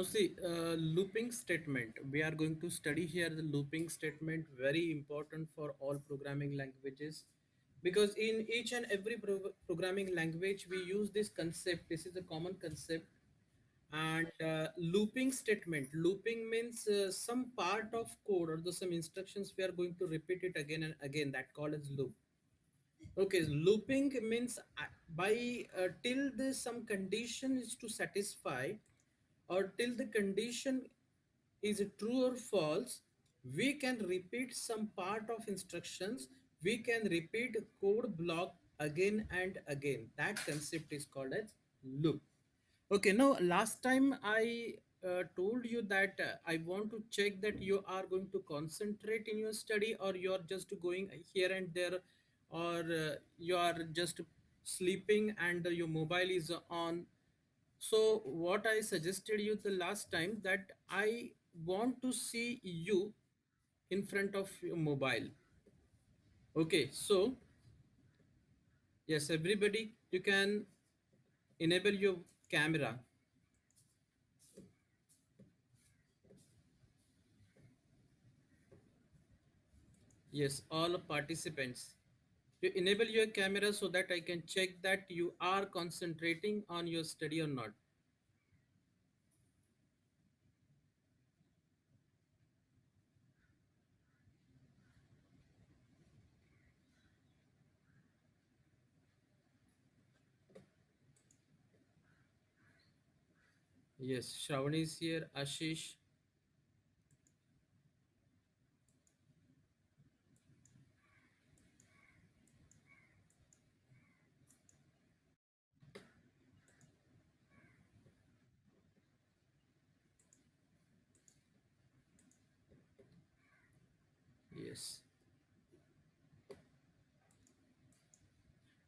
see, looping statement. We are going to study here the looping statement, very important for all programming languages. Because in each and every programming language, we use this concept. This is a common concept. And looping statement. Looping means some part of code or some instructions we are going to repeat it again and again. That called as loop. Okay, looping means by till the some condition is to satisfy or till the condition is true or false, we can repeat some part of instructions. We can repeat code block again and again. That concept is called as loop. Okay, now last time I told you that I want to check that you are going to concentrate in your study or you're just going here and there, or you are just sleeping and your mobile is on. So what I suggested you the last time, that I want to see you in front of your mobile. Okay, so yes, everybody, you can enable your camera. Yes, all participants. You enable your camera so that I can check that you are concentrating on your study or not. Yes, Shravani is here, Ashish. Yes.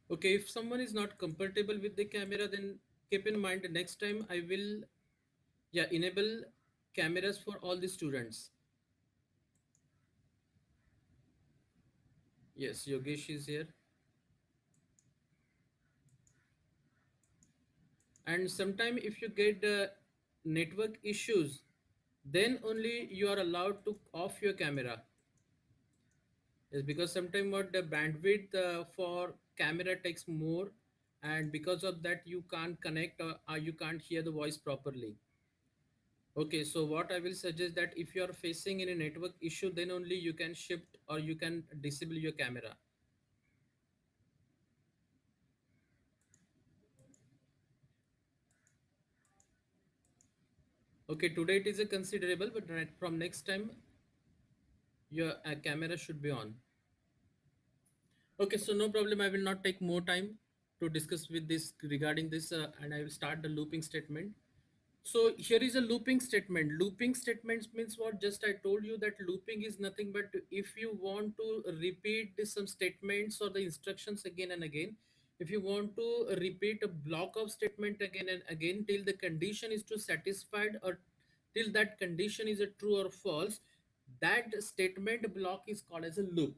Okay, if someone is not comfortable with the camera, then keep in mind next time I will, yeah, enable cameras for all the students. Yes, Yogesh is here. And sometime if you get network issues, then only you are allowed to off your camera. Yes, because sometimes what the bandwidth for camera takes more, and because of that you can't connect, or you can't hear the voice properly. Okay, so what I will suggest that if you are facing any network issue, then only you can shift or you can disable your camera. Okay, today it is a considerable, but from next time your camera should be on. Okay, so no problem. I will not take more time to discuss with this regarding this, and I will start the looping statement. So here is a looping statement. Looping statements means what? Just I told you that looping is nothing but if you want to repeat some statements or the instructions again and again, if you want to repeat a block of statement again and again till the condition is to satisfied or till that condition is a true or false, that statement block is called as a loop.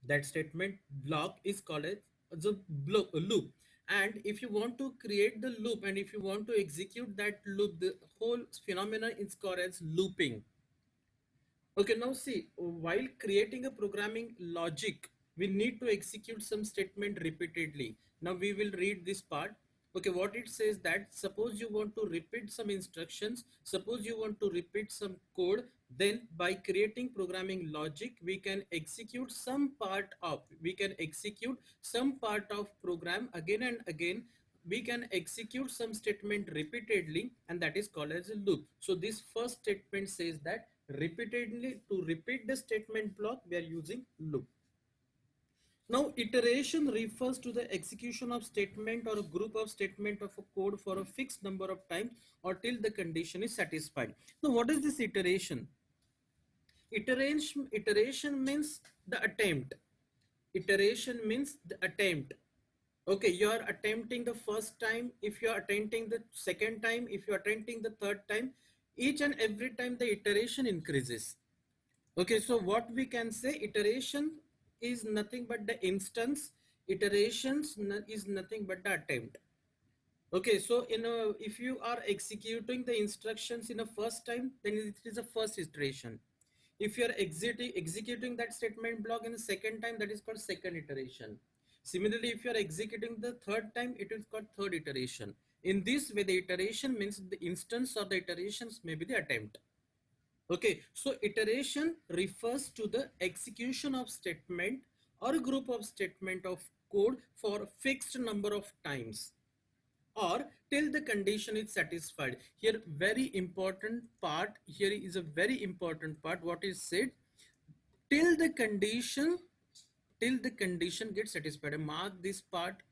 That statement block is called as the loop. And if you want to create the loop and if you want to execute that loop, the whole phenomena is called as looping. Okay, now see, while creating a programming logic, we need to execute some statement repeatedly. Now we will read this part. Okay, what it says that suppose you want to repeat some instructions, suppose you want to repeat some code, then by creating programming logic, we can execute some part of program again and again. We can execute some statement repeatedly, and that is called as a loop. So this first statement says that repeatedly, to repeat the statement block, we are using loop. Now iteration refers to the execution of statement or a group of statement of a code for a fixed number of times or till the condition is satisfied. Now what is this iteration? Iteration means the attempt. Iteration means the attempt. Okay, you are attempting the first time. If you are attempting the second time, if you are attempting the third time, each and every time the iteration increases. Okay, so what we can say, iteration is nothing but the instance. Iterations is nothing but the attempt. Okay, so if you are executing the instructions in a first time, then it is a first iteration. If you are executing that statement block in the second time, that is called second iteration. Similarly, if you are executing the third time, it is called third iteration. In this way, the iteration means the instance or the iterations may be the attempt. Okay, so iteration refers to the execution of statement or a group of statement of code for a fixed number of times or till the condition is satisfied. Here very important part, here is a very important part, what is said, till the condition, till the condition gets satisfied. Mark this part,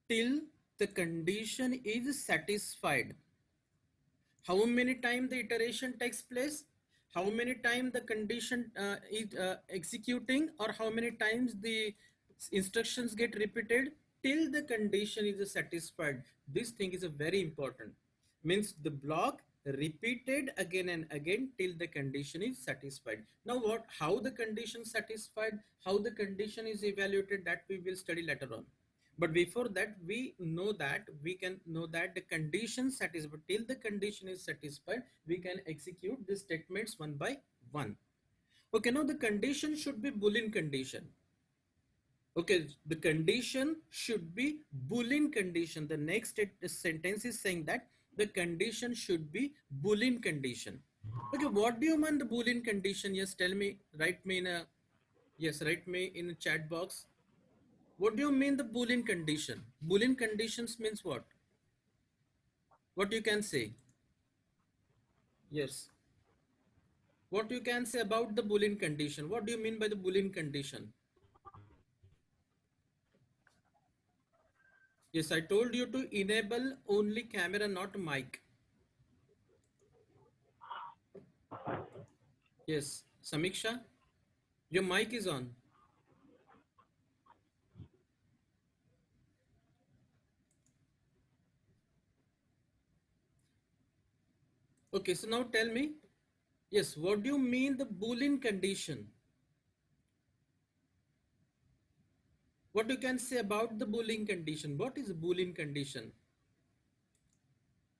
till the condition is satisfied. How many time the iteration takes place, how many time the condition is executing, or how many times the instructions get repeated, till the condition is satisfied. This thing is a very important, means the block repeated again and again till the condition is satisfied. Now what, how the condition satisfied, how the condition is evaluated, that we will study later on. But before that, we know that we can know that the condition satisfied, till the condition is satisfied, we can execute the statements one by one. Okay, now the condition should be Boolean condition. Okay, the condition should be Boolean condition. The next sentence is saying that the condition should be Boolean condition. Okay, what do you mean the Boolean condition? Yes, tell me, write me in a, yes, write me in a chat box. What do you mean the Boolean condition? Boolean conditions means what? What you can say? Yes. What you can say about the Boolean condition? What do you mean by the Boolean condition? Yes, I told you to enable only camera, not mic. Yes, Samiksha, your mic is on. Okay, so now tell me. Yes, what do you mean the Boolean condition? What you can say about the Boolean condition? What is a Boolean condition?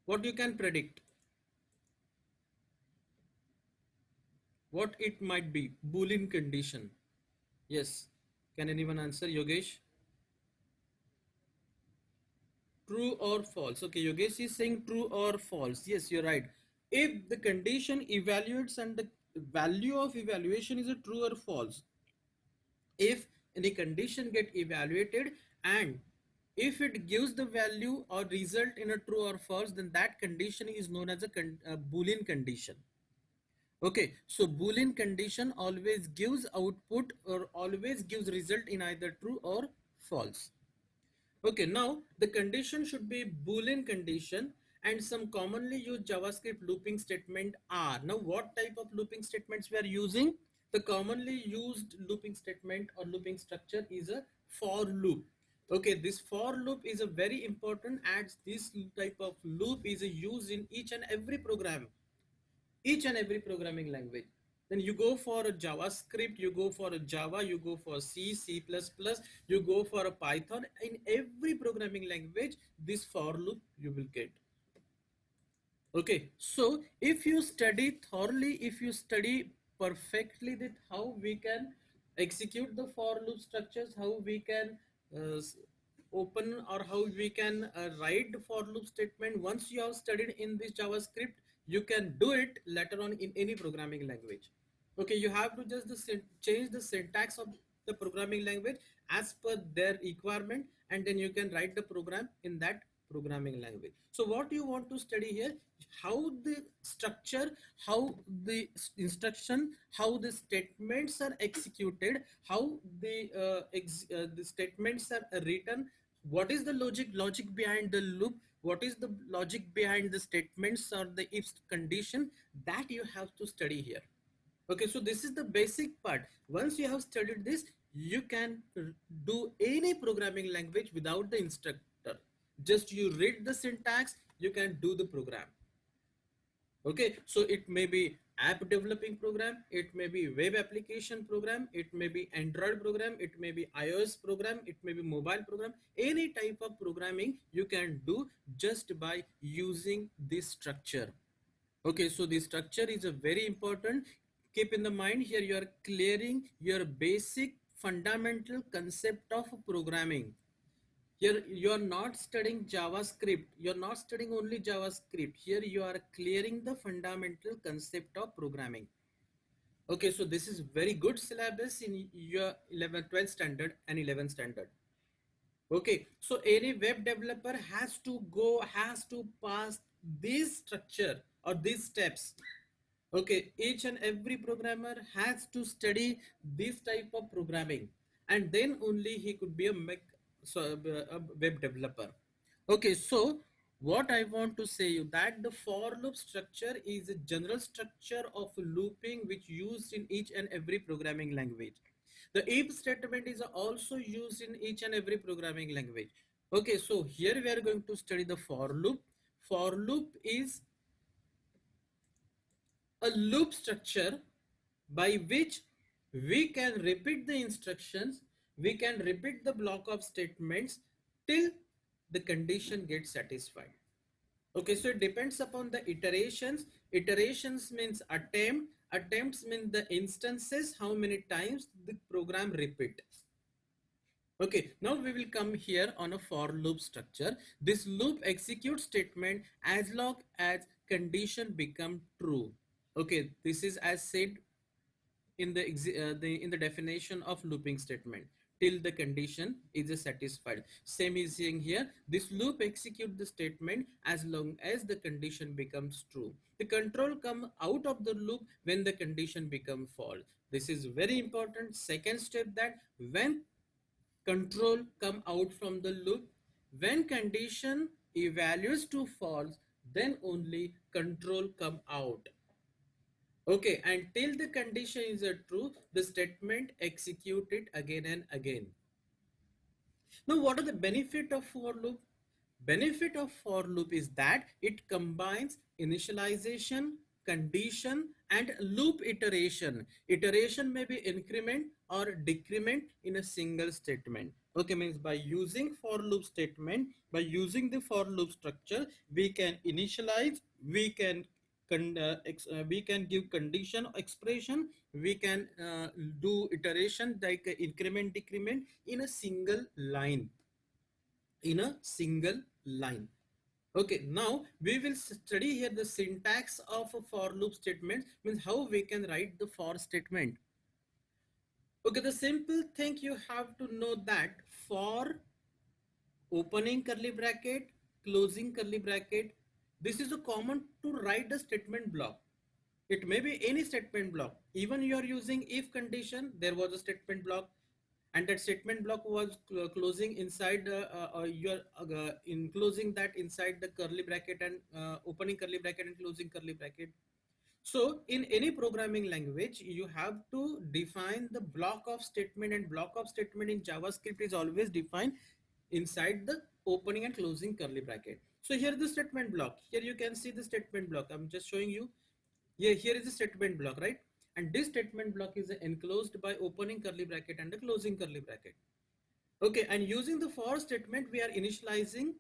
What you can predict? What it might be? Boolean condition. Yes. Can anyone answer? Yogesh? True or false? Okay, Yogesh is saying true or false. Yes, you're right. If the condition evaluates and the value of evaluation is a true or false, if the condition get evaluated and if it gives the value or result in a true or false, then that condition is known as a Boolean condition. Okay, so Boolean condition always gives output or always gives result in either true or false. Okay, now the condition should be Boolean condition and some commonly used JavaScript looping statement are. Now what type of looping statements we are using? The commonly used looping statement or looping structure is a for loop. Okay, this for loop is a very important as this type of loop is used in each and every programming language. Then you go for a JavaScript, you go for a Java, you go for C, C++, you go for a Python. In every programming language, this for loop you will get. Okay, so if you study thoroughly, if you study perfectly that how we can execute the for loop structures, how we can open or how we can write the for loop statement, once you have studied in this JavaScript, you can do it later on in any programming language. Okay, you have to just change the syntax of the programming language as per their requirement, and then you can write the program in that programming language. So what you want to study here, how the structure, how the instruction, how the statements are executed, how the statements are written, what is the logic behind the loop, what is the logic behind the statements or the if condition, that you have to study here. Okay, so this is the basic part. Once you have studied this, you can do any programming language without the instructor. Just you read the syntax, you can do the program. Okay, so it may be app developing program, it may be web application program, it may be Android program, it may be iOS program, it may be mobile program. Any type of programming you can do just by using this structure. Okay, so the structure is a very important. Keep in the mind here you are clearing your basic fundamental concept of programming. Here you are not studying JavaScript, you are not studying only JavaScript. Here you are clearing the fundamental concept of programming. Okay, so this is very good syllabus in your 11th, 12th standard and 11th standard. Okay, so any web developer has to pass this structure or these steps. Okay, each and every programmer has to study this type of programming, and then only he could be a web developer. Okay, so what I want to say you that the for loop structure is a general structure of looping which used in each and every programming language. The if statement is also used in each and every programming language. Okay, so here we are going to study the for loop. For loop is a loop structure by which we can repeat the instructions, we can repeat the block of statements till the condition gets satisfied. Okay, so it depends upon the iterations. Iterations means attempts means the instances, how many times the program repeats. Okay, now we will come here on a for loop structure. This loop executes statement as long as condition become true. Okay, this is as said in the definition of looping statement till the condition is satisfied. Same is saying here. This loop execute the statement as long as the condition becomes true. The control come out of the loop when the condition become false. This is very important. Second step that when control come out from the loop, when condition evaluates to false, then only control come out. Okay, until the condition is a true, the statement execute it again and again. Now, what are the benefit of for loop? Benefit of for loop is that it combines initialization, condition, and loop iteration. Iteration may be increment or decrement in a single statement. Okay, means by using for loop statement, by using the for loop structure, we can initialize, we can we can give condition expression, we can do iteration like increment decrement in a single line, in a single line. Okay, now we will study here the syntax of a for loop statement, means how we can write the for statement. Okay, the simple thing you have to know that for opening curly bracket, closing curly bracket, this is a common to write the statement block. It may be any statement block. Even you are using if condition, there was a statement block, and that statement block was closing inside you are in closing that inside the curly bracket and opening curly bracket and closing curly bracket. So in any programming language, you have to define the block of statement, and block of statement in JavaScript is always defined inside the opening and closing curly bracket. So here the statement block. Here you can see the statement block. I'm just showing you. Yeah, here is the statement block, right? And this statement block is enclosed by opening curly bracket and the closing curly bracket. Okay, and using the for statement, we are initializing.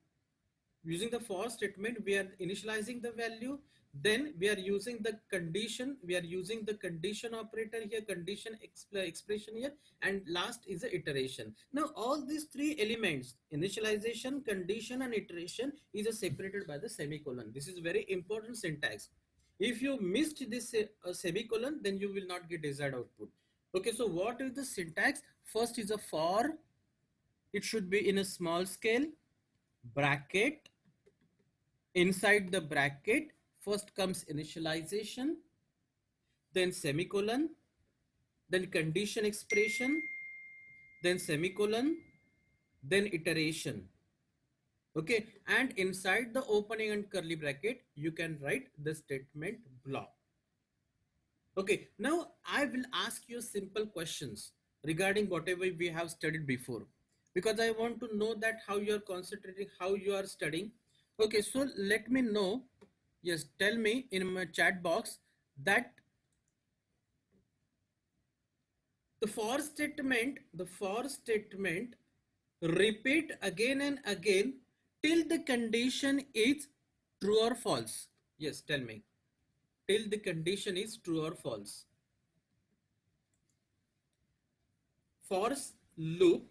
Using the for statement, we are initializing the value. Then we are using the condition. We are using the condition operator here, condition expression here, and last is the iteration. Now all these three elements, initialization, condition, and iteration, is separated by the semicolon. This is very important syntax. If you missed this semicolon, then you will not get desired output. Okay, so what is the syntax? First is a for. It should be in a small scale, bracket. Inside the bracket, first comes initialization, then semicolon, then condition expression, then semicolon, then iteration. Okay, and inside the opening and curly bracket, you can write the statement block. Okay, now I will ask you simple questions regarding whatever we have studied before, because I want to know that how you are concentrating, how you are studying. Okay, so let me know. Yes, tell me in my chat box that The for statement repeat again and again till the condition is true or false. Yes, tell me. Till the condition is true or false. For loop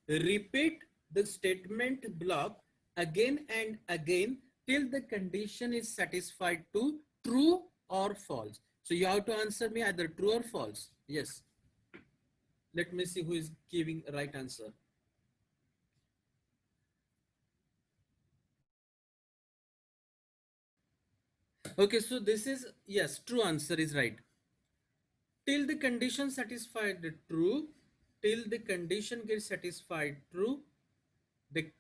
repeat the statement block again and again till the condition is satisfied to true or false. So you have to answer me either true or false. Yes, let me see who is giving right answer. Okay, so this is, yes, true answer is right. Till the condition satisfied true, till the condition gets satisfied true, the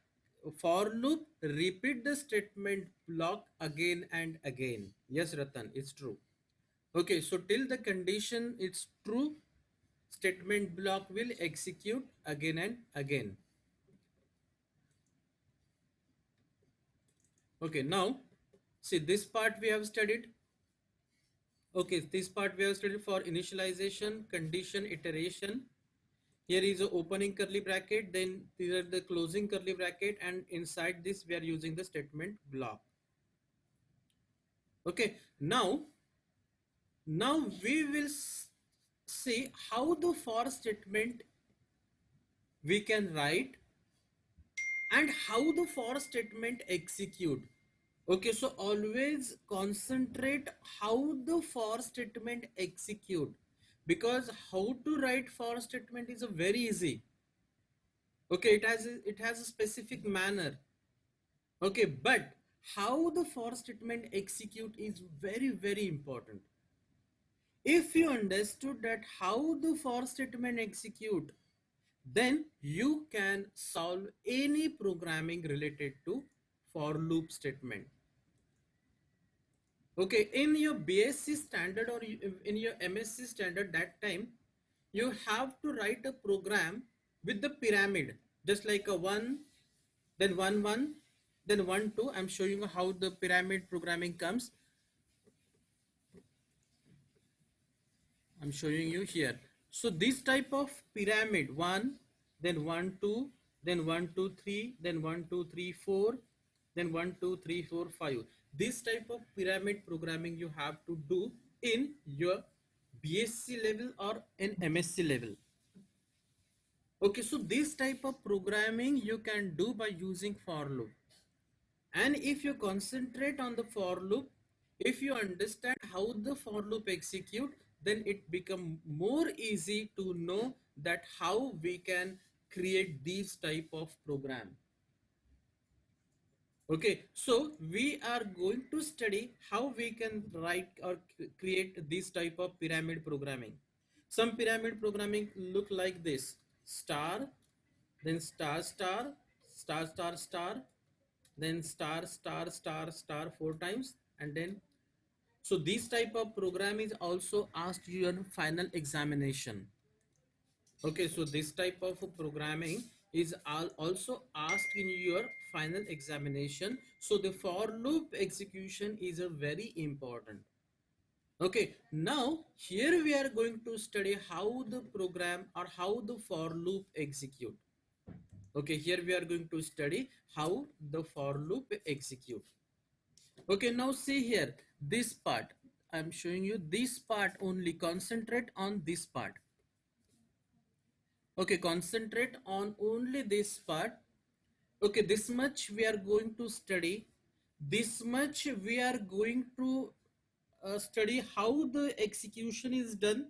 for loop repeat the statement block again and again. Yes, Ratan, it's true. Okay, so till the condition is true, statement block will execute again and again. Okay, now see this part we have studied. Okay, this part we have studied for initialization, condition, iteration. Here is a opening curly bracket, then here the closing curly bracket, and inside this we are using the statement block. Okay, now we will see how the for statement we can write and how the for statement execute. Okay, so always concentrate how the for statement execute, because how to write for statement is a very easy. Okay, it has a specific manner. Okay, but how the for statement execute is very very important. If you understood that how the for statement execute, then you can solve any programming related to for loop statement. Okay, in your BSc standard or in your MSc standard, that time you have to write a program with the pyramid, just like a one, then one, then one two. I'm showing you how the pyramid programming comes. I'm showing you here. So this type of pyramid, one, then one, two, then one, two, three, then one, two, three, four, then one, two, three, four, five. This type of pyramid programming you have to do in your BSc level or in MSc level. Okay, so this type of programming you can do by using for loop. And if you concentrate on the for loop, if you understand how the for loop execute, then it become more easy to know that how we can create these type of program. Okay, so we are going to study how we can write or create this type of pyramid programming. Some pyramid programming look like this: star, then star star, star star star, then star star star star four times, and then so this type of program is also asked you in final examination. Okay, so this type of programming is also asked in your final examination. So the for loop execution is a very important. Okay, now here we are going to study how the program or how the for loop execute. Okay, here we are going to study how the for loop execute. Okay, now see here, this part. I'm showing you this part only. Concentrate on this part. Okay, concentrate on only this part. Okay, this much we are going to study. This much we are going to study how the execution is done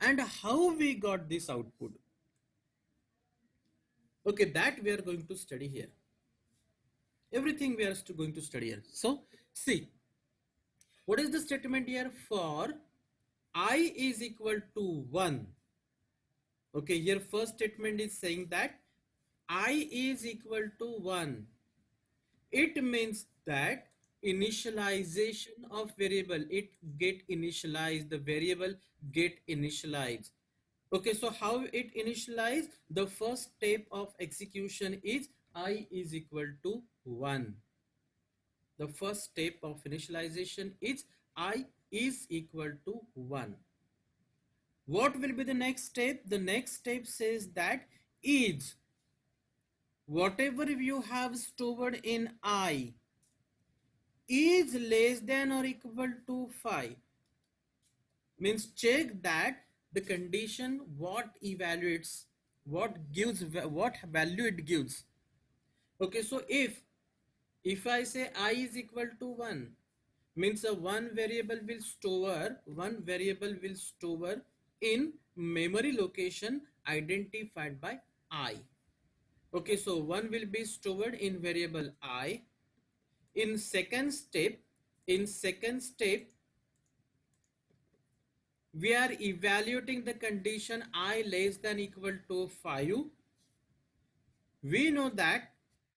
and how we got this output. Okay, that we are going to study here. Everything we are going to study here. So, see, what is the statement here? For I is equal to 1. Okay, here first statement is saying that I is equal to 1. It means that initialization of variable, it get initialized, the variable get initialized. Okay, so how it initialize? The first step of execution is I is equal to 1. The first step of initialization is I is equal to 1. What will be the next step? The next step says that is whatever you have stored in I is less than or equal to 5, means check that the condition what evaluates, what gives, what value it gives. Okay, so if I say I is equal to 1, means a one variable will store in memory location identified by I. Okay, so one will be stored in variable I. In second step, in second step, we are evaluating the condition I less than equal to 5. We know that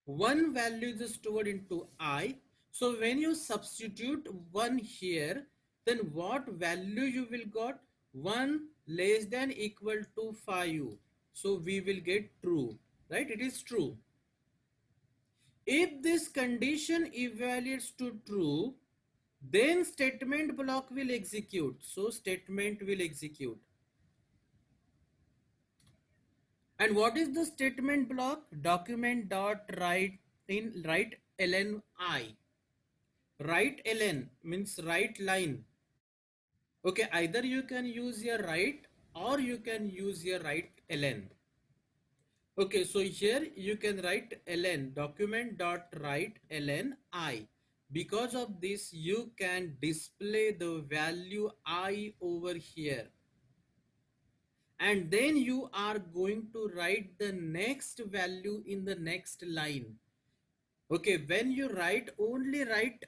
one value is stored into I. So when you substitute 1 here, then what value you will got? 1 less than equal to 5. So we will get true, right? It is true. If this condition evaluates to true, then statement block will execute. So statement will execute. And what is the statement block? Document dot write in write ln I. Write ln means write line. Okay, either you can use your write or you can use your write ln. Okay, so here you can write ln document dot write ln I. Because of this, you can display the value I over here, and then you are going to write the next value in the next line. Okay, when you write, only write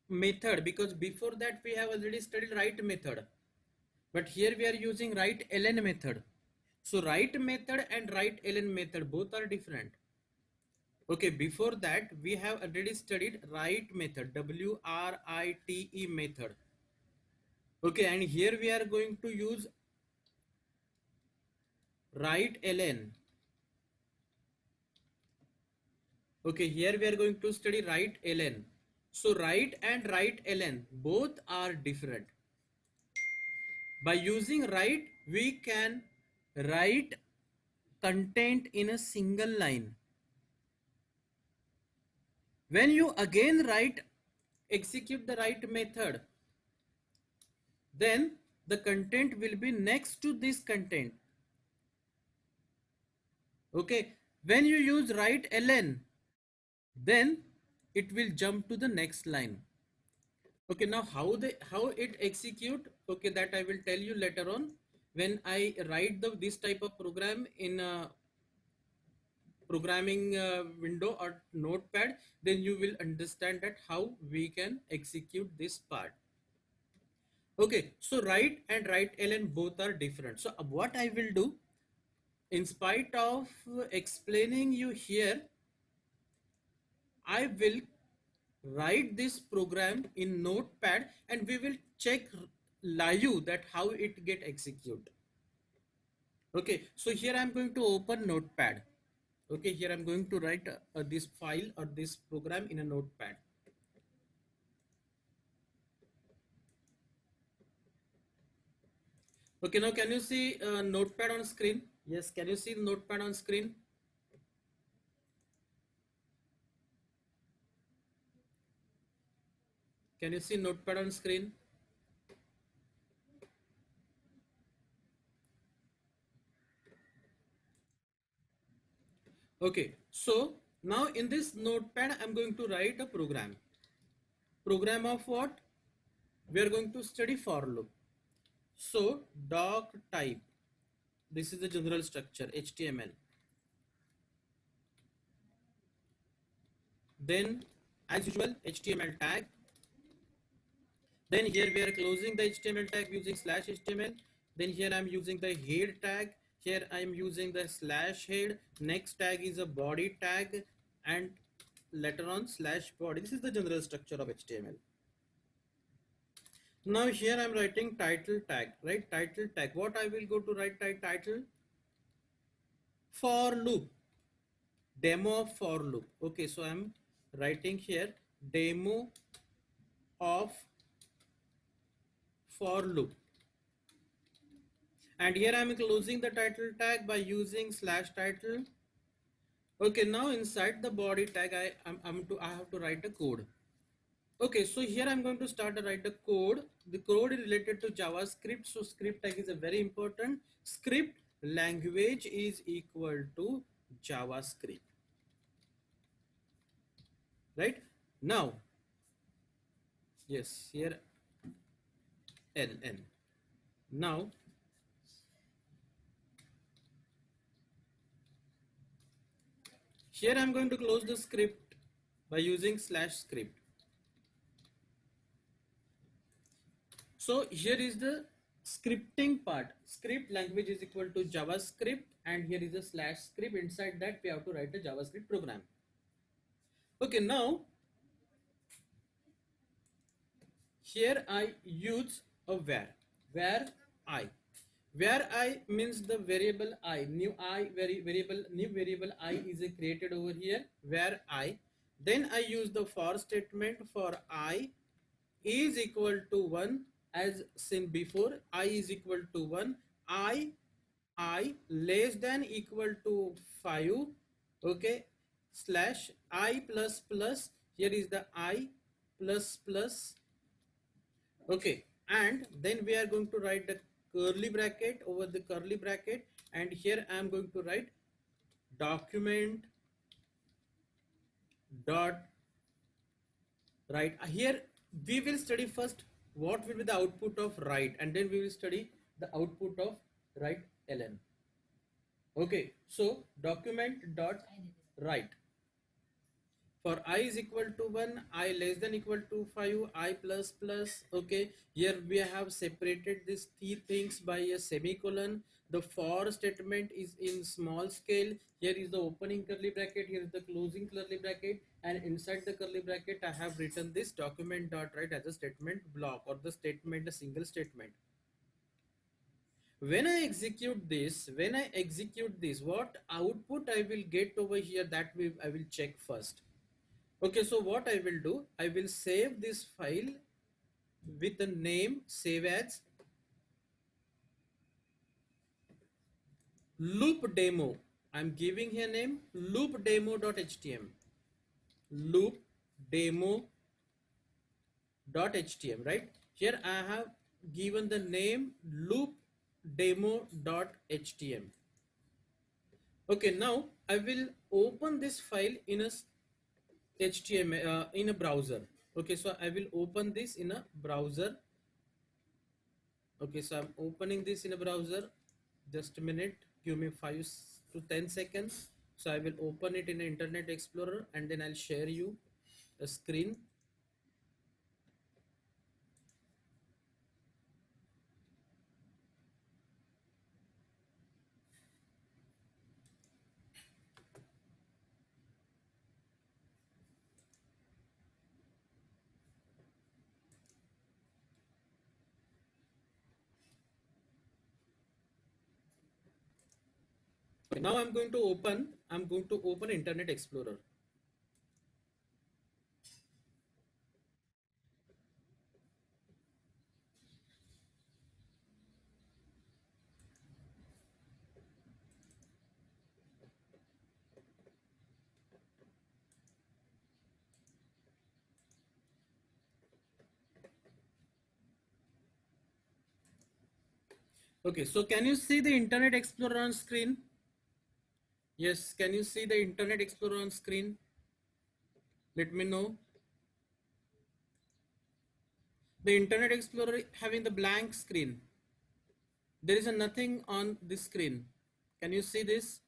method, because before that we have already studied write method, but here we are using write ln method. So write method and write ln method both are different. Okay, before that we have already studied write method, WRITE method. Okay, and here we are going to use write ln. Okay, here we are going to study write ln. So write and write ln both are different. By using write, we can write content in a single line. When you again write, execute the write method, then the content will be next to this content. Okay, when you use write ln, then it will jump to the next line. Okay, now how it execute, okay, that I will tell you later on. When I write this type of program in a programming window or notepad, then you will understand that how we can execute this part. Okay, so write and write ln both are different. So what I will do, in spite of explaining you here, I will write this program in notepad and we will check live that how it get execute. Okay, so here I'm going to open notepad. Okay, here I'm going to write this file or this program in a notepad. Okay, now can you see notepad on screen? Yes, can you see notepad on screen? Can you see notepad on screen? Okay, so now in this notepad, I'm going to write a program. Program of what? We are going to study for loop. So doc type, this is the general structure, HTML. Then as usual, HTML tag. Then here we are closing the HTML tag using slash HTML. Then here I'm using the head tag. Here I'm using the slash head. Next tag is a body tag, and later on slash body. This is the general structure of HTML. Now here I'm writing title tag, right? Title tag. What I will go to write title? For loop. Demo of for loop. Okay, so I'm writing here demo of for loop. and here I'm closing the title tag by using slash title. Okay, now inside the body tag I have to write a code. Okay, so here I'm going to start to write the code. The code is related to JavaScript, so script tag is a very important. Script language is equal to JavaScript, right? Now, yes, here LN. Now, here I'm going to close the script by using slash script. So here is the scripting part. Script language is equal to JavaScript, and here is a slash script. Inside that we have to write a JavaScript program. Okay, now here I use a where I where I means the variable I, new I, variable, new variable I is created over here, where I. Then I use the for statement for I is equal to 1, as seen before. I is equal to 1, I less than equal to 5. Okay, slash I plus plus, here is the I plus plus. Okay, and then we are going to write the curly bracket over the curly bracket, and here I am going to write document dot write. Here we will study first what will be the output of write, and then we will study the output of write ln. Okay, so document dot write for I is equal to 1, I less than equal to 5, I plus plus. Okay, here we have separated these three things by a semicolon. The for statement is in small scale. Here is the opening curly bracket, here is the closing curly bracket, and inside the curly bracket I have written this document dot write as a statement block, or the statement, a single statement. When I execute this, what output I will get over here, that I will check first. Okay, so what I will do, I will save this file with the name save as loop demo. I'm giving here name loop demo.htm, loop demo.htm, right? Here I have given the name loop demo.htm. Okay, now I will open this file in a HTML in a browser. Okay, so I will open this in a browser. Okay, so I'm opening this in a browser. Just a minute, give me 5 to 10 seconds. So I will open it in Internet Explorer, and then I'll share you a screen. Now I'm going to open Internet Explorer. Okay, so can you see the Internet Explorer on screen? Yes, can you see the Internet Explorer on screen? Let me know. The Internet Explorer having the blank screen. There is a nothing on this screen. Can you see this?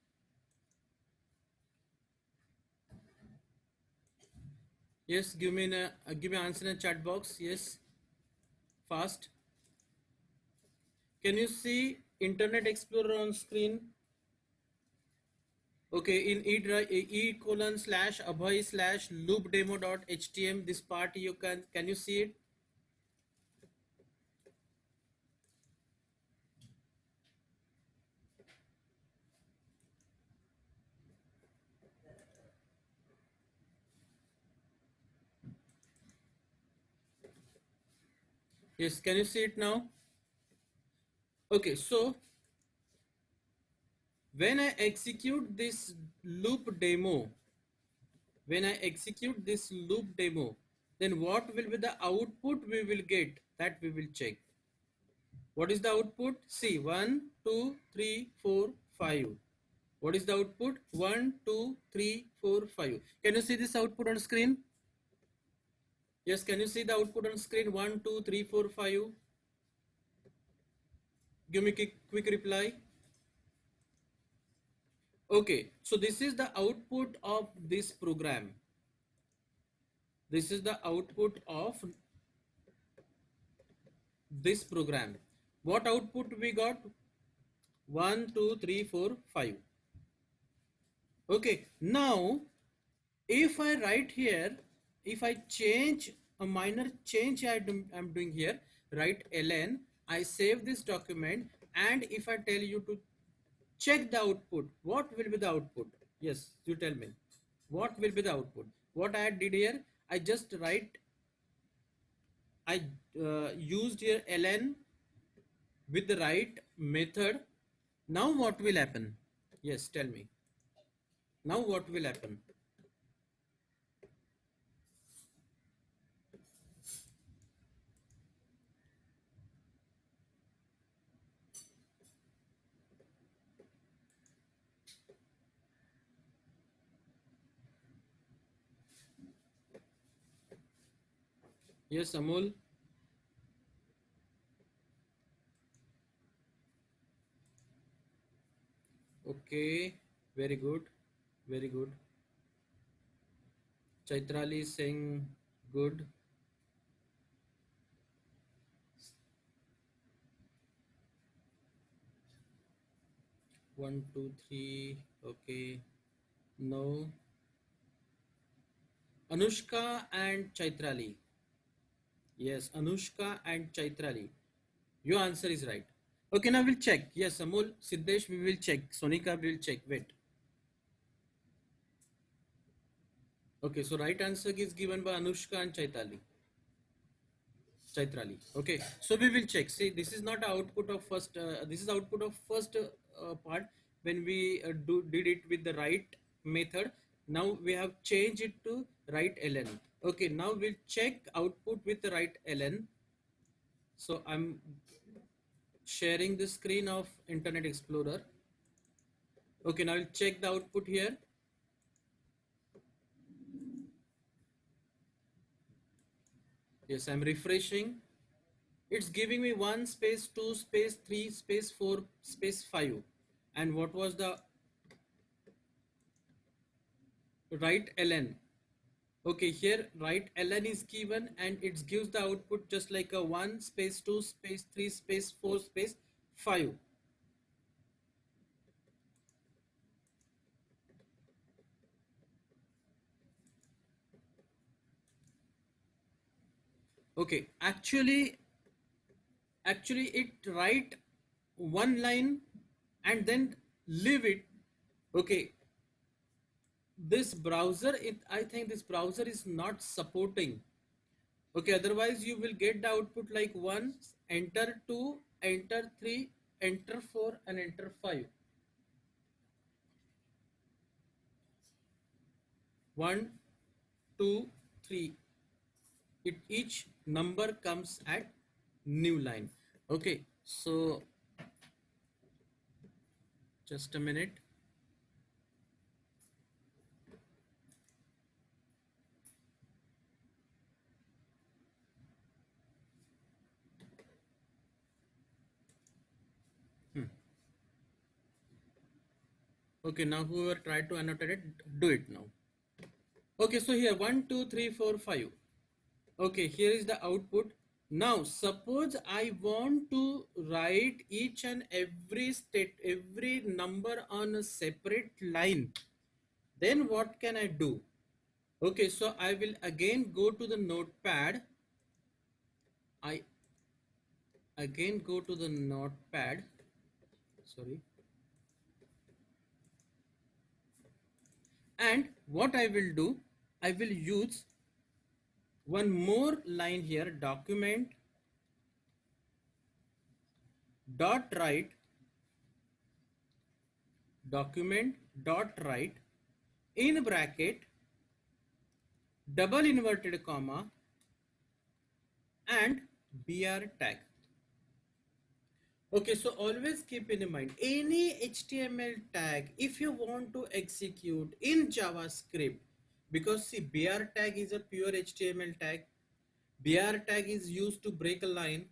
Yes, give me answer in a chat box. Yes, fast. Can you see Internet Explorer on screen? Okay, in e colon slash abhay slash loop demo dot htm, this part you can you see it? Yes, can you see it now? Okay, so When I execute this loop demo, when I execute this loop demo, then what will be the output we will get? That we will check. What is the output? See, 1, 2, 3, 4, 5. What is the output? 1, 2, 3, 4, 5. Can you see this output on screen? Yes, can you see the output on screen? 1, 2, 3, 4, 5. Give me quick reply. Okay, so this is the output of this program. This is the output of this program. What output we got? 1, 2, 3, 4, 5. Okay, now if I write here, if I change a minor change I'm doing here, write ln, I save this document, and if I tell you to check the output, what will be the output? Yes, you tell me. What will be the output? What I did here, I just write, I used here ln with the right method. Now what will happen? Yes, tell me. Now what will happen? Yes, Amol. Okay, very good, very good. Chaitrali is saying good. 1, 2, 3. Okay. No. Anushka and Chaitrali. Yes, Anushka and Chaitrali. Your answer is right. Okay, now we'll check. Yes, Amol, Siddesh, we will check. Sonika, we will check. Wait. Okay, so right answer is given by Anushka and Chaitali. Chaitrali. Okay, so we will check. See, this is not output of first. This is output of first part when we did it with the right method. Now we have changed it to right ln. Okay, now we'll check output with the right ln. So I'm sharing the screen of Internet Explorer. Okay, now we'll check the output here. Yes, I'm refreshing. It's giving me 1 space 2 space 3 space 4 space 5. And what was the right ln? Okay, here right ln is given and it gives the output just like a 1 space 2 space 3 space 4 space 5. Okay, actually it write one line and then leave it. Okay, this browser, I think this browser is not supporting. Okay, otherwise you will get the output like 1, enter 2, enter 3, enter 4 and enter 5. 1, 2, 3. It each number comes at new line. Okay, so just a minute. Okay, now whoever tried to annotate it, do it now. Okay, so here 1, 2, 3, 4, 5. Okay, here is the output. Now suppose I want to write each and every number on a separate line. Then what can I do? Okay, so I will again go to the notepad. I again go to the notepad. Sorry. And what I will do, I will use one more line here, document dot write document dot write in bracket double inverted comma and br tag. Okay, so always keep in mind any HTML tag if you want to execute in JavaScript, because see br tag is a pure HTML tag. Br tag is used to break a line.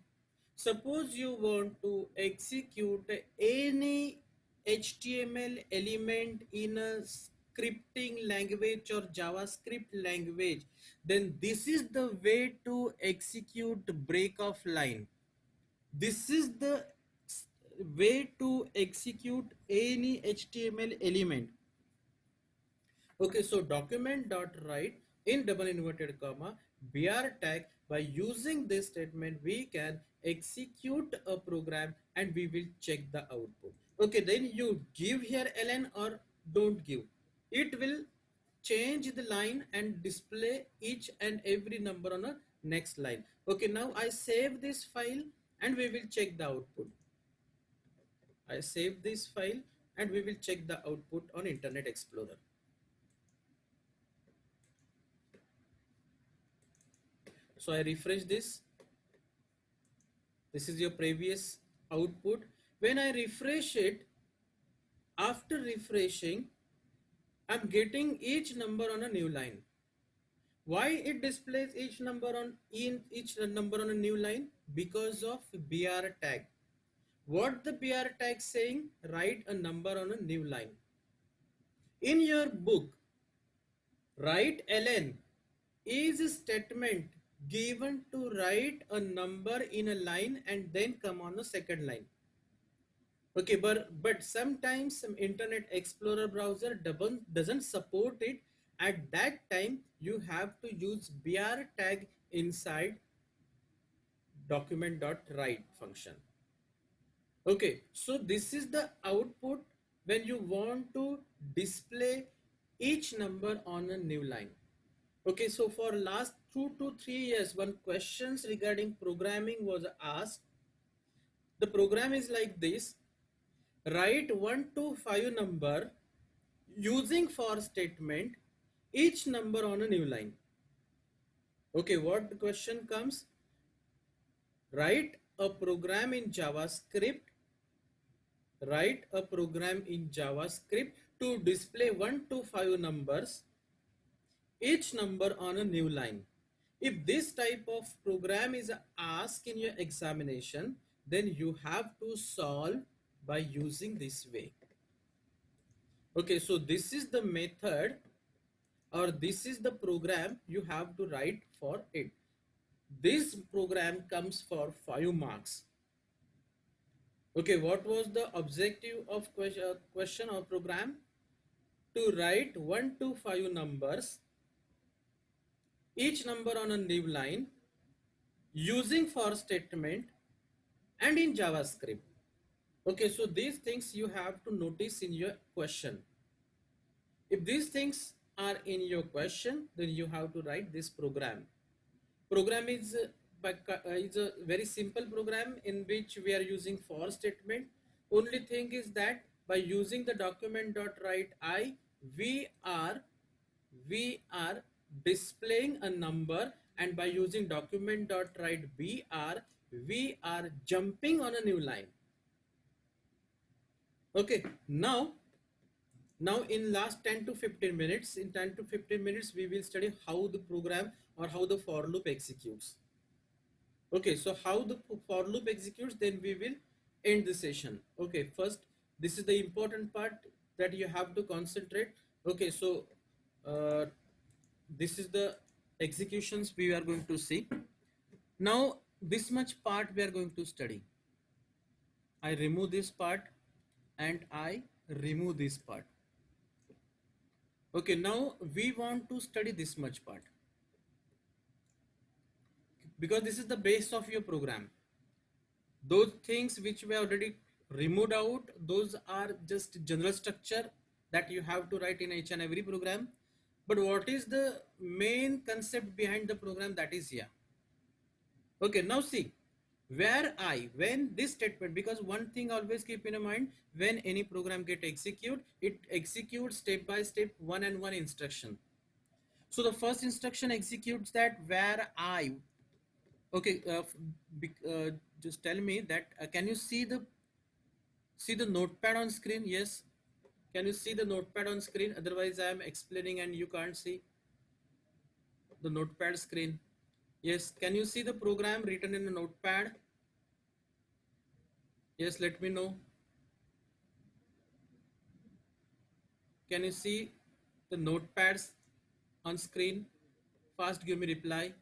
Suppose you want to execute any HTML element in a scripting language or JavaScript language, then this is the way to execute break of line. This is the way to execute any HTML element. Okay, so document dot write in double inverted comma br tag. By using this statement, we can execute a program and we will check the output. Okay, then you give here ln or don't give. It will change the line and display each and every number on a next line. Okay, now I save this file and we will check the output. I save this file and we will check the output on Internet Explorer. So I refresh this. This is your previous output. When I refresh it, after refreshing, I'm getting each number on a new line. Why it displays each number on a new line? Because of br tag. What the br tag saying? Write a number on a new line. In your book, write ln is a statement given to write a number in a line and then come on the second line. Okay, but sometimes some Internet Explorer browser doesn't support it. At that time, you have to use br tag inside document.write function. Okay, so this is the output when you want to display each number on a new line. Okay, so for last 2 to 3 years, when questions regarding programming was asked, the program is like this: write 1 to 5 number using for statement, each number on a new line. Okay, what the question comes? Write a program in JavaScript. Write a program in JavaScript to display 1 to 5 numbers, each number on a new line. If this type of program is asked in your examination, then you have to solve by using this way. Okay, so this is the method or this is the program you have to write for it. This program comes for 5 marks. Okay, what was the objective of question or program? To write 1 to 5 numbers, each number on a new line, using for statement and in JavaScript. Okay, so these things you have to notice in your question. If these things are in your question, then you have to write this program. Program is is a very simple program in which we are using for statement. Only thing is that by using the document.write I, we are displaying a number, and by using document.write br, we are jumping on a new line. Okay, now in last 10 to 15 minutes, in 10 to 15 minutes, we will study how the program or how the for loop executes. Okay, so how the for loop executes, then we will end the session. Okay, first, this is the important part that you have to concentrate. Okay, so uh, this is the executions we are going to see. Now, this much part we are going to study. I remove this part and I remove this part. Okay, now we want to study this much part because this is the base of your program. Those things which we already removed out, those are just general structure that you have to write in each and every program. But what is the main concept behind the program, that is here. Okay, now see, where I, when this statement, because one thing always keep in mind, when any program get execute, it executes step by step one and one instruction. So the first instruction executes that where I. Okay, just tell me that can you see the notepad on screen? Yes, can you see the notepad on screen? Otherwise I am explaining and you can't see the notepad screen. Yes, can you see the program written in the notepad? Yes, let me know. Can you see the notepads on screen? Fast give me reply.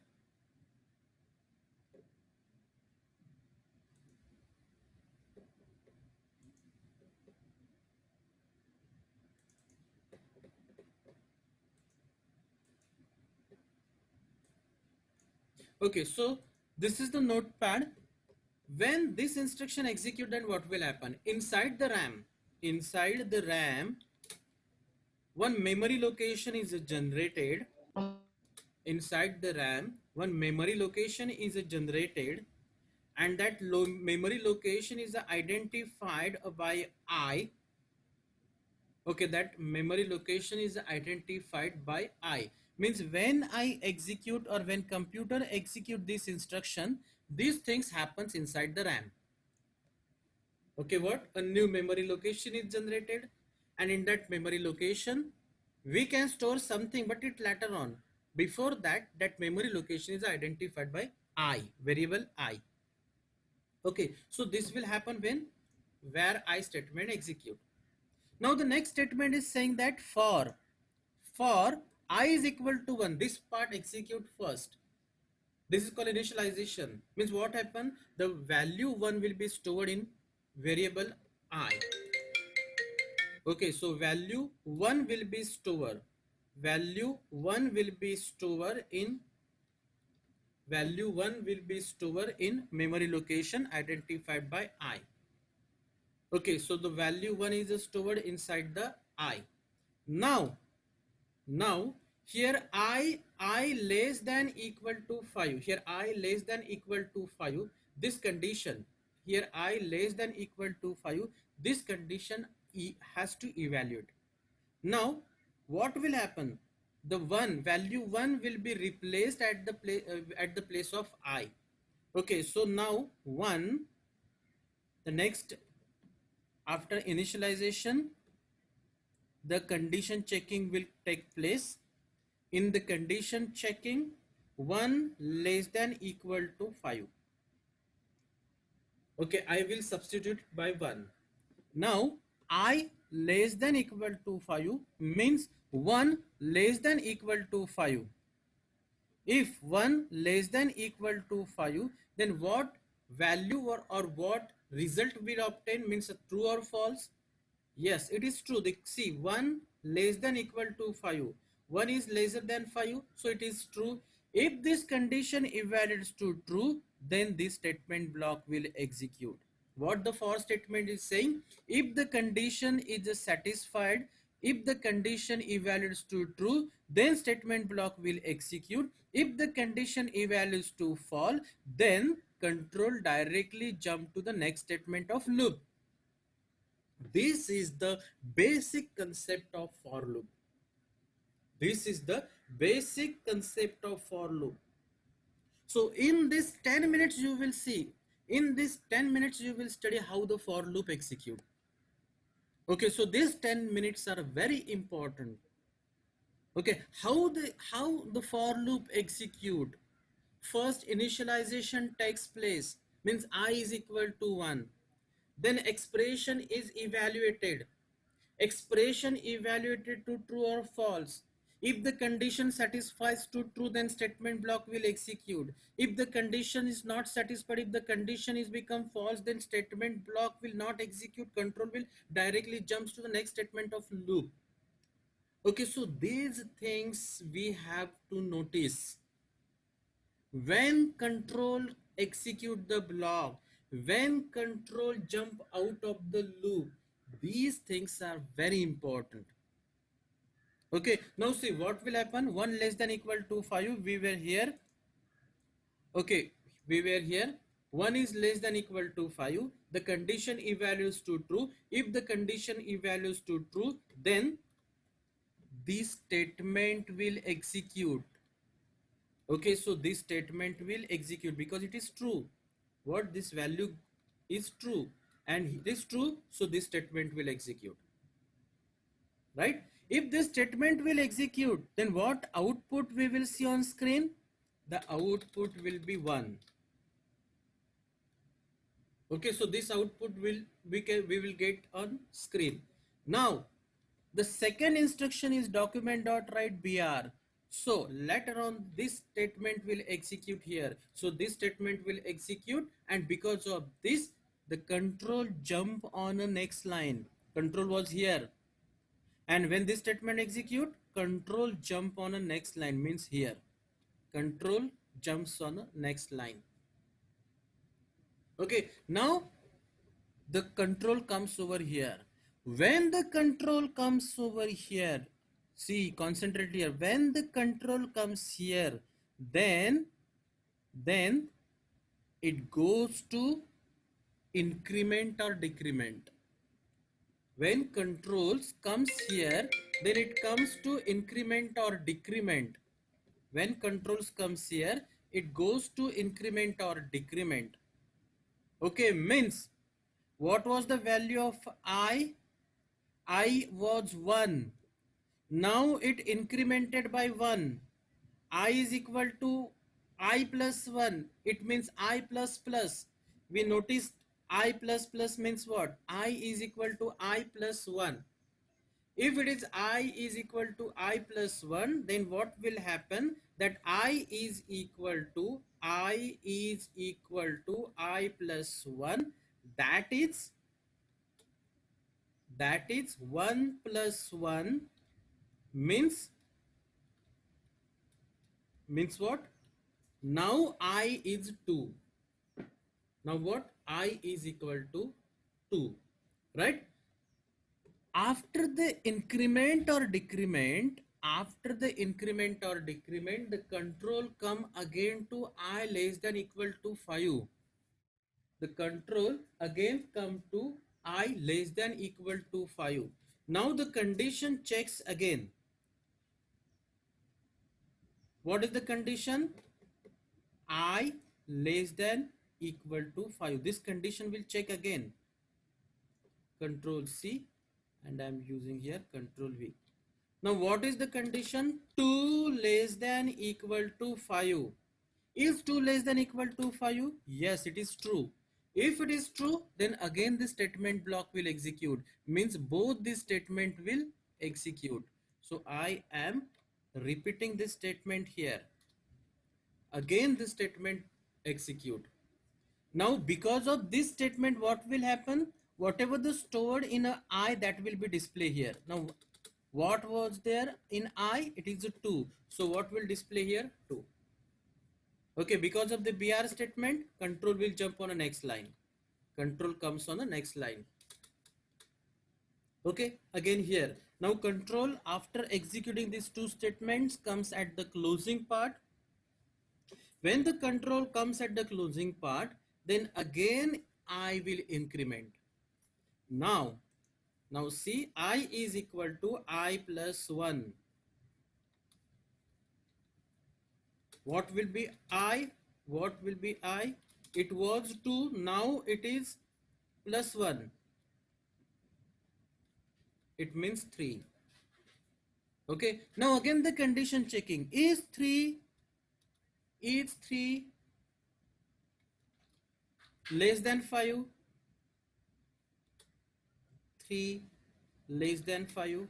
Okay, so this is the notepad. When this instruction execute, then what will happen? Inside the RAM, one memory location is generated. Inside the RAM, one memory location is generated, and that memory location is identified by I. Okay, that memory location is identified by I. Means when I execute or when computer execute this instruction, these things happens inside the RAM. Okay, what? A new memory location is generated, and in that memory location, we can store something, but it later on. Before that, that memory location is identified by I, variable I. Okay, so this will happen when where I statement execute. Now the next statement is saying that for I is equal to 1, this part execute first. This is called initialization. Means what happened? The value 1 will be stored in variable I. Okay, so value 1 will be stored in memory location identified by I. Okay, so the value 1 is stored inside the I. Now Now here I less than equal to 5. Here I less than equal to 5. This condition, here I less than equal to 5. This condition has to evaluate. Now what will happen? The value 1 will be replaced at the place of I. Okay, so now 1, the next, after initialization, the condition checking will take place. In the condition checking, 1 less than equal to 5. Okay, I will substitute by 1. Now I less than equal to 5 means 1 less than equal to 5. If 1 less than equal to 5, then what value or what result will obtain? Means a true or false? Yes, it is true. See, 1 less than equal to 5. 1 is lesser than 5, so it is true. If this condition evaluates to true, then this statement block will execute. What the for statement is saying, if the condition is satisfied, if the condition evaluates to true, then statement block will execute. If the condition evaluates to false, then control directly jump to the next statement of loop. This is the basic concept of for loop. This is the basic concept of for loop. So in this 10 minutes you will see, in this 10 minutes you will study how the for loop execute. Okay, so these 10 minutes are very important. Okay, how the for loop execute? First initialization takes place, means I is equal to 1. Then expression is evaluated. Expression evaluated to true or false. If the condition satisfies to true, then statement block will execute. If the condition is not satisfied, if the condition is become false, then statement block will not execute. Control will directly jumps to the next statement of loop. Okay, so these things we have to notice. When control execute the block, when control jump out of the loop, these things are very important. Okay, now see what will happen. 1 less than equal to 5, we were here. Okay, we were here. 1 is less than equal to 5, the condition evaluates to true. If the condition evaluates to true, then this statement will execute. Okay, so this statement will execute because it is true. What this value is true, and it is true, so this statement will execute, right? If this statement will execute, then what output we will see on screen? The output will be 1. Okay, so this output will we will get on screen. Now the second instruction is document dot write br. So later on this statement will execute here. So this statement will execute, and because of this the control jump on the next line. Control was here, and when this statement execute, control jump on the next line, means here control jumps on the next line. Okay, now the control comes over here. When the control comes over here, see, concentrate here. When the control comes here, then it goes to increment or decrement. When controls comes here, then it comes to increment or decrement. When controls comes here, it goes to increment or decrement. Okay, means what was the value of I? I was 1. Now it incremented by 1. I is equal to I plus 1. It means I plus plus. We noticed I plus plus means what? I is equal to I plus 1. If it is I is equal to I plus 1, then what will happen? That I is equal to I plus 1. That is 1 plus 1 means what? Now I is 2. Now what? I is equal to 2, right? After the increment or decrement, the control come again to I less than equal to 5. The control again come to I less than equal to 5. Now the condition checks again. What is the condition? I less than equal to 5. This condition will check again. Control C, and I am using here Control V. Now what is the condition? 2 less than equal to 5. Is 2 less than equal to 5? Yes, it is true. If it is true, then again the statement block will execute. Means both this statement will execute. So I am repeating this statement here. Again the statement execute. Now because of this statement, what will happen? Whatever the stored in a I, that will be displayed here. Now what was there in I? It is a 2. So what will display here? 2. Okay, because of the BR statement, control will jump on the next line. Control comes on the next line. Okay, again here. Now control, after executing these two statements, comes at the closing part. When the control comes at the closing part, then again I will increment. Now see, I is equal to I plus 1. What will be I? What will be I? It was 2, now it is plus 1. It means 3. Okay, now again the condition checking. Is 3 less than 5? 3 less than 5.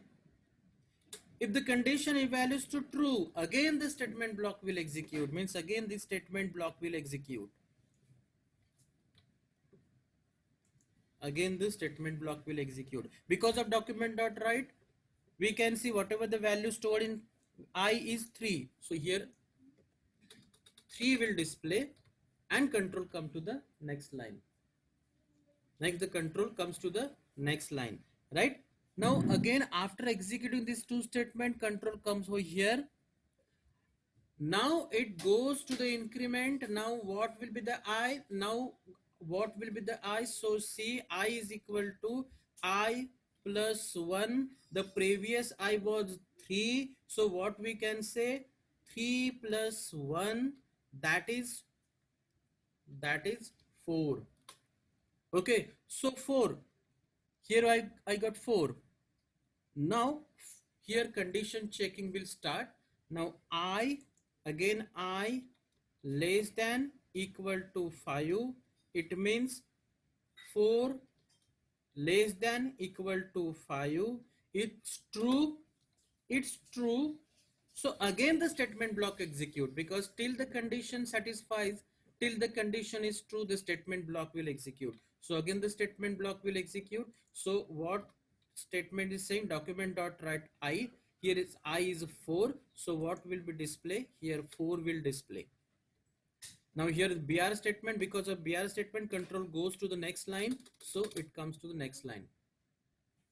If the condition evaluates to true, again the statement block will execute. Means again the statement block will execute. Again the statement block will execute. Because of document.write, we can see whatever the value stored in I is 3. So here 3 will display, and control come to the next line. Next the control comes to the next line, right? Now again after executing these two statement, control comes over here. Now it goes to the increment. Now what will be the I? Now what will be the I? So see, I is equal to I plus 1. The previous I was 3. So what we can say? 3 plus 1, that is 4. Okay, so 4. Here I got 4. Now here condition checking will start. Now I, again I less than equal to 5. It means 4 less than equal to 5. It's true. It's true. So again the statement block execute, because till the condition satisfies, till the condition is true, the statement block will execute. So again the statement block will execute. So what statement is saying? Document dot write I. Here is I is 4. So what will be display? Here 4 will display. Now here is BR statement. Because of BR statement, control goes to the next line. So it comes to the next line.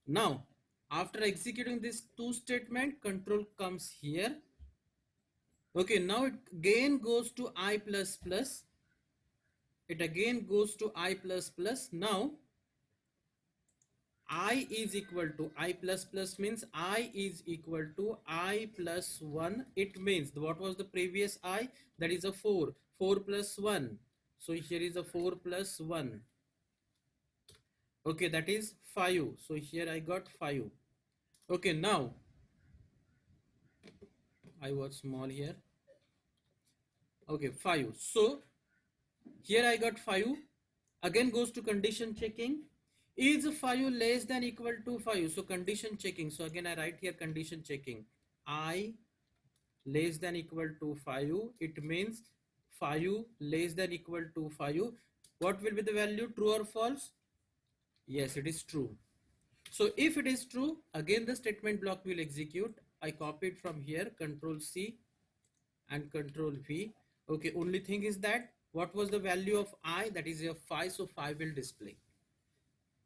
Now after executing this two statement, control comes here. Okay, now it again goes to I plus plus. It again goes to I plus plus. Now I is equal to I plus plus means I is equal to I plus 1. It means what was the previous I? That is a 4. 4 plus 1. So here is a 4 plus 1. Okay, that is 5. So here I got 5. Okay, now I was small here. Okay, 5. So here I got 5. Again goes to condition checking. Is 5 less than equal to 5? So condition checking. So again I write here condition checking. I less than equal to 5. It means 5 less than equal to 5. What will be the value? True or false? Yes, it is true. So if it is true, again the statement block will execute. I copied from here, Control C and Control V. Okay, only thing is that what was the value of I? That is a 5, so 5 will display.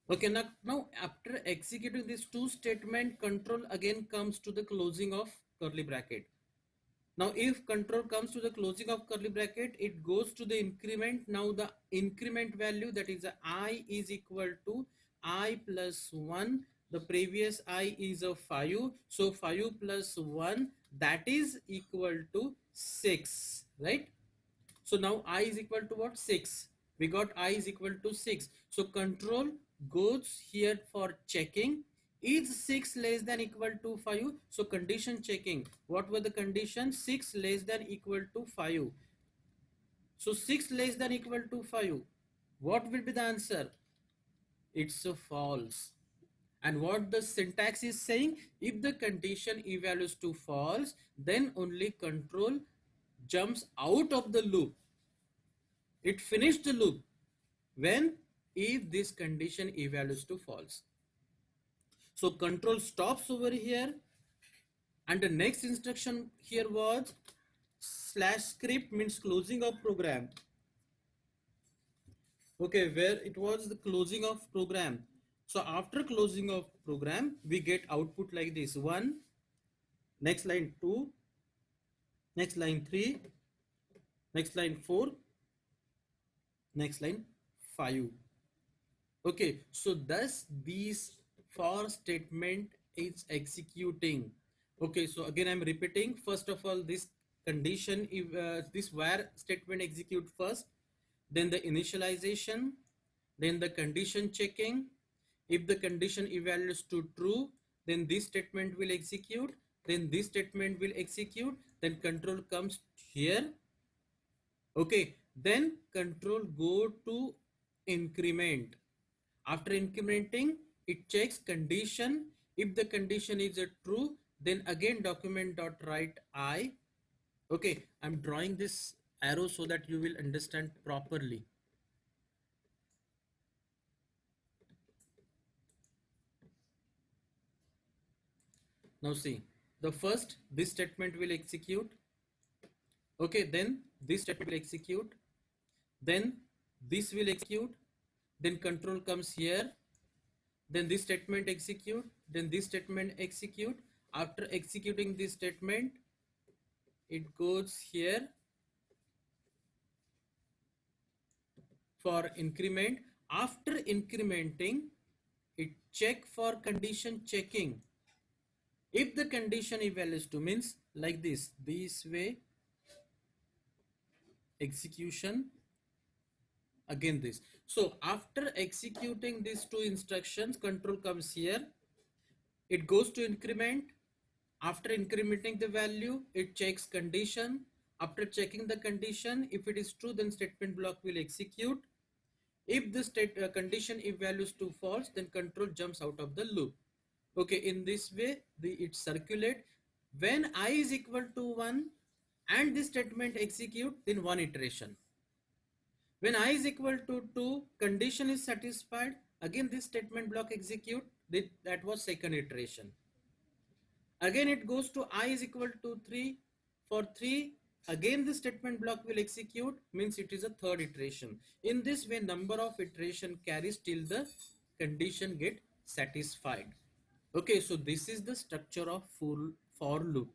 Okay, now after executing this two statement, control again comes to the closing of curly bracket. Now if control comes to the closing of curly bracket, it goes to the increment. Now the increment value, that is I is equal to I plus 1. The previous I is a 5. So 5 plus 1, that is equal to 6, right? So now I is equal to what? 6. We got I is equal to 6. So control goes here for checking. Is 6 less than equal to 5? So condition checking. What were the conditions? 6 less than equal to 5. So 6 less than equal to 5. What will be the answer? It's a false. And what the syntax is saying, if the condition evaluates to false, then only control jumps out of the loop. It finished the loop when if this condition evaluates to false. So control stops over here, and the next instruction here was slash script, means closing of program. Okay, where it was the closing of program. So after closing of program, we get output like this: 1, next line 2, next line 3, next line 4, next line 5. Okay, so thus these for statement is executing. Okay, so again I'm repeating. First of all, this condition, if this where statement execute first, then the initialization, then the condition checking. If the condition evaluates to true, then this statement will execute, then this statement will execute, then control comes here. Okay, then control go to increment. After incrementing, it checks condition. If the condition is a true, then again document dot write I. Okay, I'm drawing this arrow so that you will understand properly. Now see, the first, this statement will execute. Okay, then this statement will execute. Then this will execute. Then control comes here. Then this statement execute. Then this statement execute. After executing this statement, it goes here for increment. After incrementing, it check for condition checking. If the condition evaluates to means like this way execution, again this. So after executing these two instructions, control comes here. It goes to increment. After incrementing the value, it checks condition. After checking the condition, if it is true, then statement block will execute. If the condition evaluates to false, then control jumps out of the loop. Okay, in this way, it circulate. When I is equal to 1 and this statement execute, then one iteration. When I is equal to 2, condition is satisfied. Again, this statement block execute. That was second iteration. Again, it goes to I is equal to 3. For 3, again the statement block will execute, means it is a third iteration. In this way, number of iteration carries till the condition get satisfied. Okay, so this is the structure of for loop.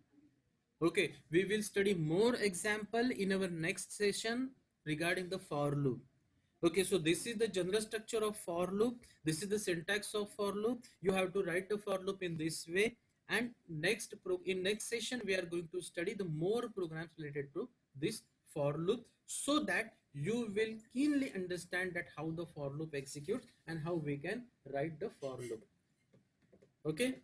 Okay, we will study more example in our next session regarding the for loop. Okay, so this is the general structure of for loop. This is the syntax of for loop. You have to write the for loop in this way. And in next session, we are going to study the more programs related to this for loop, so that you will keenly understand that how the for loop executes and how we can write the for loop. Okay.